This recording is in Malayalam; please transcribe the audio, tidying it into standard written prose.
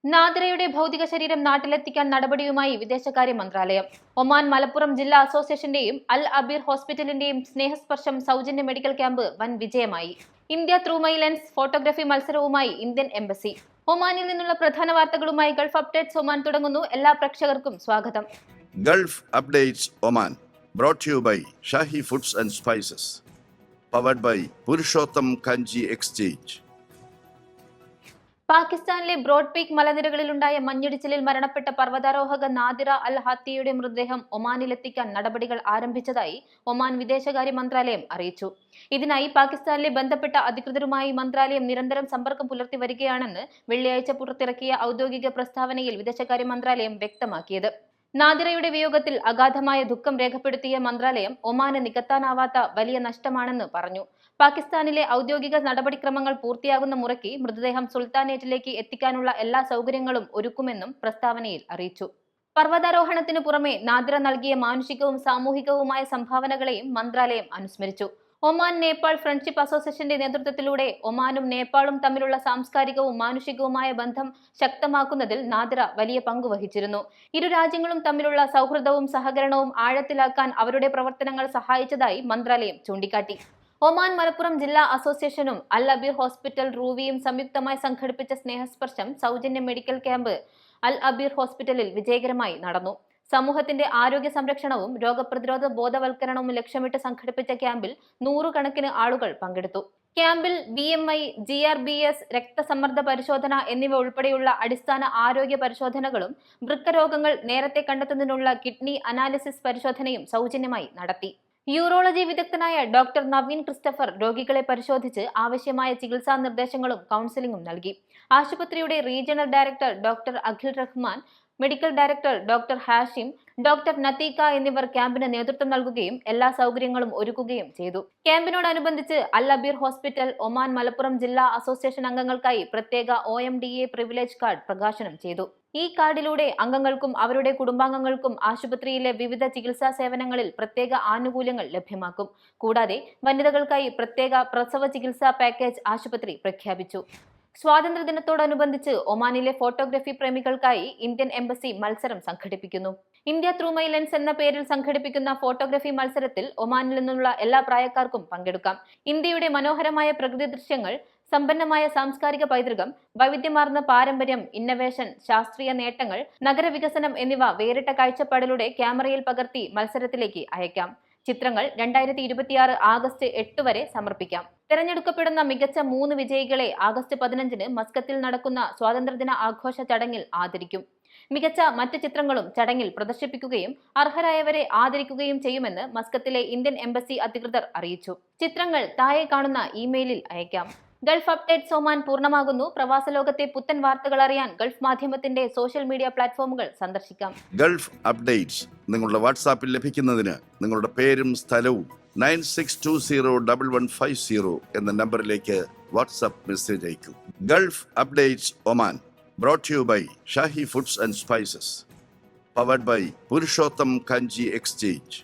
നാദിറയുടെ ഭൗതിക ശരീരം നാട്ടിലെത്തിക്കാൻ നടപടിയുമായി വിദേശകാര്യ മന്ത്രാലയം. ഒമാൻ മലപ്പുറം ജില്ലാ അസോസിയേഷന്റെയും അൽ അബീർ ഹോസ്പിറ്റലിന്റെയും സ്നേഹസ്പർശം സൗജന്യ മെഡിക്കൽ ക്യാമ്പ് വൻ വിജയമായി. India through my lens photography മത്സരവുമായി ഇന്ത്യൻ എംബസി. ഒമാനിൽ നിന്നുള്ള പ്രധാന വാർത്തകളുമായി ഗൾഫ് അപ്ഡേറ്റ്സ് ഒമാൻ തുടങ്ങുന്നു. എല്ലാ പ്രേക്ഷകർക്കും സ്വാഗതം. Gulf updates Oman brought to you by Shahi foods and spices, powered by Purushottam Kanji exchange. പാകിസ്ഥാനിലെ ബ്രോഡ് പീക്ക് മലനിരകളിലുണ്ടായ മഞ്ഞിടിച്ചിലിൽ മരണപ്പെട്ട പർവ്വതാരോഹക നാദിറ അൽ ഹാത്തിയുടെ മൃതദേഹം ഒമാനിലെത്തിക്കാൻ നടപടികൾ ആരംഭിച്ചതായി ഒമാൻ വിദേശകാര്യ മന്ത്രാലയം അറിയിച്ചു. ഇതിനായി പാകിസ്ഥാനിലെ ബന്ധപ്പെട്ട അധികൃതരുമായി മന്ത്രാലയം നിരന്തരം സമ്പർക്കം പുലർത്തി വരികയാണെന്ന് വെള്ളിയാഴ്ച പുറത്തിറക്കിയ ഔദ്യോഗിക പ്രസ്താവനയിൽ വിദേശകാര്യ മന്ത്രാലയം വ്യക്തമാക്കിയത്. നാദിറയുടെ വിയോഗത്തിൽ അഗാധമായ ദുഃഖം രേഖപ്പെടുത്തിയ മന്ത്രാലയം ഒമാന് നികത്താനാവാത്ത വലിയ നഷ്ടമാണെന്ന് പറഞ്ഞു. പാകിസ്ഥാനിലെ ഔദ്യോഗിക നടപടിക്രമങ്ങൾ പൂർത്തിയാകുന്ന മുറയ്ക്ക് മൃതദേഹം സുൽത്താനേറ്റിലേക്ക് എത്തിക്കാനുള്ള എല്ലാ സൗകര്യങ്ങളും ഒരുക്കുമെന്നും പ്രസ്താവനയിൽ അറിയിച്ചു. പർവ്വതാരോഹണത്തിനു പുറമെ നാദിറ നൽകിയ മാനുഷികവും സാമൂഹികവുമായ സംഭാവനകളെയും മന്ത്രാലയം അനുസ്മരിച്ചു. ഒമാൻ നേപ്പാൾ ഫ്രണ്ട്ഷിപ്പ് അസോസിയേഷന്റെ നേതൃത്വത്തിലൂടെ ഒമാനും നേപ്പാളും തമ്മിലുള്ള സാംസ്കാരികവും മാനുഷികവുമായ ബന്ധം ശക്തമാക്കുന്നതിൽ നാദിറ വലിയ പങ്ക് വഹിച്ചിരുന്നു. ഇരു രാജ്യങ്ങളും തമ്മിലുള്ള സൗഹൃദവും സഹകരണവും ആഴത്തിലാക്കാൻ അവരുടെ പ്രവർത്തനങ്ങൾ സഹായിച്ചതായി മന്ത്രാലയം ചൂണ്ടിക്കാട്ടി. ഒമാൻ മലപ്പുറം ജില്ലാ അസോസിയേഷനും അൽ അബീർ ഹോസ്പിറ്റൽ റൂവിയും സംയുക്തമായി സംഘടിപ്പിച്ച സ്നേഹസ്പർശം സൗജന്യ മെഡിക്കൽ ക്യാമ്പ് അൽ അബീർ ഹോസ്പിറ്റലിൽ വിജയകരമായി നടന്നു. സമൂഹത്തിന്റെ ആരോഗ്യ സംരക്ഷണവും രോഗപ്രതിരോധ ബോധവൽക്കരണവും ലക്ഷ്യമിട്ട് സംഘടിപ്പിച്ച ക്യാമ്പിൽ നൂറുകണക്കിന് ആളുകൾ പങ്കെടുത്തു. ക്യാമ്പിൽ BMI, GRBS, രക്തസമ്മർദ്ദ പരിശോധന എന്നിവ ഉൾപ്പെടെയുള്ള അടിസ്ഥാന ആരോഗ്യ പരിശോധനകളും വൃക്കരോഗങ്ങൾ നേരത്തെ കണ്ടെത്തുന്നതിനുള്ള കിഡ്നി അനാലിസിസ് പരിശോധനയും സൗജന്യമായി നടത്തി. യൂറോളജി വിദഗ്ധനായ ഡോക്ടർ നവീൻ ക്രിസ്റ്റഫർ രോഗികളെ പരിശോധിച്ച് ആവശ്യമായ ചികിത്സാ നിർദ്ദേശങ്ങളും കൗൺസിലിംഗും നൽകി. ആശുപത്രിയുടെ regional director doctor Akhil Rahman, medical director doctor Hashim, doctor Natheeka എന്നിവർ ക്യാമ്പിന് നേതൃത്വം നൽകുകയും എല്ലാ സൗകര്യങ്ങളും ഒരുക്കുകയും ചെയ്തു. ക്യാമ്പിനോടനുബന്ധിച്ച് Al Abeer hospital Oman Malappuram ജില്ലാ അസോസിയേഷൻ അംഗങ്ങൾക്കായി പ്രത്യേക OMDA പ്രിവിലേജ് കാർഡ് പ്രകാശനം ചെയ്തു. ഈ കാർഡിലൂടെ അംഗങ്ങൾക്കും അവരുടെ കുടുംബാംഗങ്ങൾക്കും ആശുപത്രിയിലെ വിവിധ ചികിത്സാ സേവനങ്ങളിൽ പ്രത്യേക ആനുകൂല്യങ്ങൾ ലഭ്യമാക്കും. കൂടാതെ വനിതകൾക്കായി പ്രത്യേക പ്രസവ ചികിത്സാ പാക്കേജ് ആശുപത്രി പ്രഖ്യാപിച്ചു. സ്വാതന്ത്ര്യദിനത്തോടനുബന്ധിച്ച് ഒമാനിലെ ഫോട്ടോഗ്രാഫി പ്രേമികൾക്കായി ഇന്ത്യൻ എംബസി മത്സരം സംഘടിപ്പിക്കുന്നു. ഇന്ത്യ ത്രൂ മൈ ലെൻസ് എന്ന പേരിൽ സംഘടിപ്പിക്കുന്ന ഫോട്ടോഗ്രാഫി മത്സരത്തിൽ ഒമാനിൽ നിന്നുള്ള എല്ലാ പ്രായക്കാർക്കും പങ്കെടുക്കാം. ഇന്ത്യയുടെ മനോഹരമായ പ്രകൃതി ദൃശ്യങ്ങൾ, സമ്പന്നമായ സാംസ്കാരിക പൈതൃകം, വൈവിധ്യമാർന്ന പാരമ്പര്യം, ഇന്നവേഷൻ, ശാസ്ത്രീയ നേട്ടങ്ങൾ, നഗരവികസനം എന്നിവ വേറിട്ട കാഴ്ചപ്പാടിലൂടെ ക്യാമറയിൽ പകർത്തി മത്സരത്തിലേക്ക് അയക്കാം. ചിത്രങ്ങൾ 2026 ആഗസ്റ്റ് 8 വരെ സമർപ്പിക്കാം. തെരഞ്ഞെടുക്കപ്പെടുന്ന മികച്ച 3 വിജയികളെ ആഗസ്റ്റ് 15 മസ്കത്തിൽ നടക്കുന്ന സ്വാതന്ത്ര്യദിന ആഘോഷ ചടങ്ങിൽ ആദരിക്കും. മികച്ച മറ്റ് ചിത്രങ്ങളും ചടങ്ങിൽ പ്രദർശിപ്പിക്കുകയും അർഹരായവരെ ആദരിക്കുകയും ചെയ്യുമെന്ന് മസ്കത്തിലെ ഇന്ത്യൻ എംബസി അധികൃതർ അറിയിച്ചു. ചിത്രങ്ങൾ താഴെ കാണുന്ന ഇമെയിലിൽ അയക്കാം. ഗൾഫ് അപ്ഡേറ്റ്സ് ഒമാൻ പൂർണ്ണമാകുന്നു. പ്രവാസ ലോകത്തെ പുത്തൻ വാർത്തകൾ അറിയാൻ ഗൾഫ് മാധ്യമത്തിന്റെ സോഷ്യൽ മീഡിയ പ്ലാറ്റ്ഫോമുകൾ സന്ദർശിക്കാം. ഗൾഫ് അപ്ഡേറ്റ്സ് നിങ്ങളുടെ വാട്സാപ്പിൽ ലഭിക്കുന്നതിന് നിങ്ങളുടെ പേരും സ്ഥലവും 96201150 എന്ന നമ്പറിലേക്ക് വാട്സാപ്പ് മെസ്സേജ് അയക്കൂ. Gulf updates Oman brought to you by Shahi foods and spices, powered by Purushottam Kanji exchange.